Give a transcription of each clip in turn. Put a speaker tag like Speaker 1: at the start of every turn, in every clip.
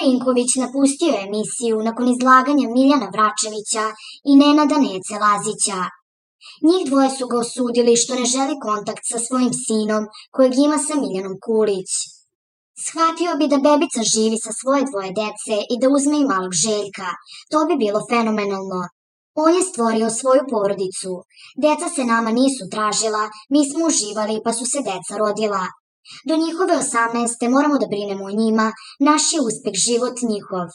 Speaker 1: Marinković napustio je emisiju nakon izlaganja Miljana Vračevića i Nenada Nece Lazića. Njih dvoje su ga osudili što ne želi kontakt sa svojim sinom kojeg ima sa Miljanom Kulić. Shvatio bi da bebica živi sa svoje dvoje dece i da uzme i malog Željka. To bi bilo fenomenalno. On je stvorio svoju porodicu. Deca se nama nisu tražila, mi smo uživali pa su se deca rodila. Do njihove 18. moramo da brinemo o njima, naš je uspeh život njihov.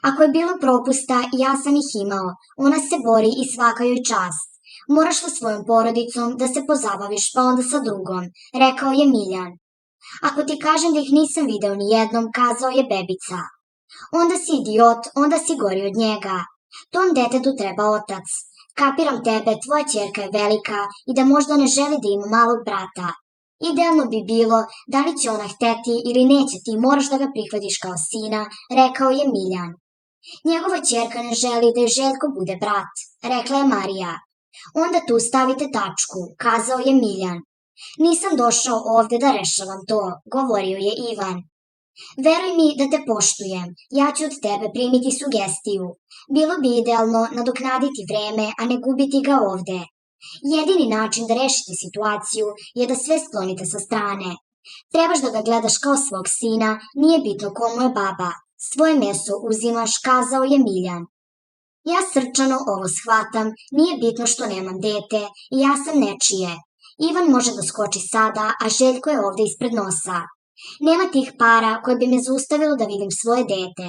Speaker 1: Ako je bilo propusta, ja sam ih imao, ona se bori i svaka joj čast. Moraš sa svojom porodicom da se pozabaviš pa onda sa drugom, rekao je Miljan. Ako ti kažem da ih nisam video ni jednom, kazao je bebica. Onda si idiot, onda si gori od njega. Tom detetu treba otac. Kapiram tebe, tvoja ćerka je velika i da možda ne želi da ima malog brata. Idealno bi bilo, da li će ona hteti ili neće, ti moraš da ga prihvatiš kao sina, rekao je Miljan. Njegova ćerka ne želi da je Željko bude brat, rekla je Marija. Onda tu stavite tačku, kazao je Miljan. Nisam došao ovde da rešavam to, govorio je Ivan. Veruj mi da te poštujem, ja ću od tebe primiti sugestiju. Bilo bi idealno nadoknaditi vreme, a ne gubiti ga ovde. Jedini način da rešite situaciju je da sve sklonite sa strane. Trebaš da ga gledaš kao svog sina, nije bitno komu je baba. Svoje meso uzimaš, kazao je Miljan. Ja srčano ovo shvatam, nije bitno što nemam dete i ja sam nečije. Ivan može da skoči sada, a Željko je ovde ispred nosa. Nema tih para koje bi me zaustavilo da vidim svoje dete.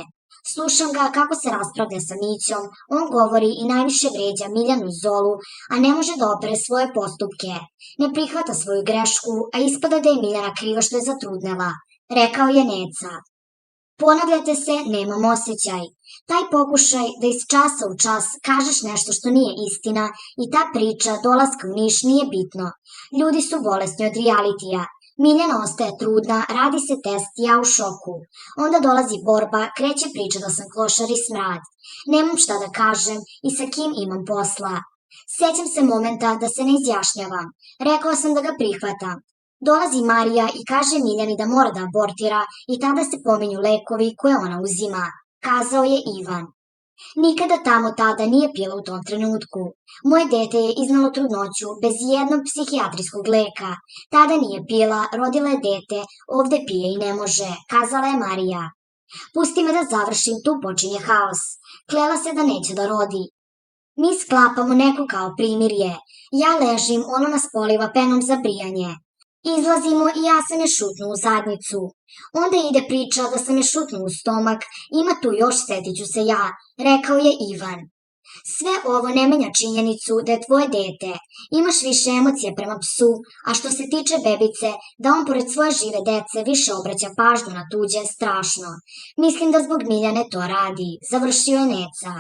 Speaker 1: Slušam ga kako se raspravlja sa Mićom, on govori i najviše vređa Miljanu i Zolu, a ne može da opere svoje postupke. Ne prihvata svoju grešku, a ispada da je Miljana kriva što je zatrudnela, rekao je Neca. Ponavljate se, nemam osjećaj. Taj pokušaj da iz časa u čas kažeš nešto što nije istina i ta priča dolaska u Niš nije bitno. Ljudi su bolesni od realitija. Miljana ostaje trudna, radi se test, ja u šoku. Onda dolazi borba, kreće priča da sam klošar i smrad. Nemam šta da kažem i sa kim imam posla. Sećam se momenta da se ne izjašnjavam. Rekao sam da ga prihvatam. Dolazi Marija i kaže Miljani da mora da abortira i tada se pominju lekovi koje ona uzima, kazao je Ivan. Nikada tamo tada nije pila u tom trenutku. Moje dete je iznalo trudnoću bez jednog psihijatrijskog leka. Tada nije pila, rodila je dete, ovde pije i ne može, kazala je Marija. Pusti me da završim, tu počinje haos. Klela se da neće da rodi. Mi sklapamo neko kao primirje. Ja ležim, ono nas poliva penom za brijanje. Izlazimo i ja sam je šutnu u zadnjicu. Onda ide priča da sam je šutnu u stomak, ima tu još, setit ću se ja, rekao je Ivan. Sve ovo ne menja činjenicu da je tvoje dete. Imaš više emocije prema psu, a što se tiče bebice, da on pored svoje žive dece više obraća pažnju na tuđe, strašno. Mislim da zbog Miljane to radi, završio je Neca.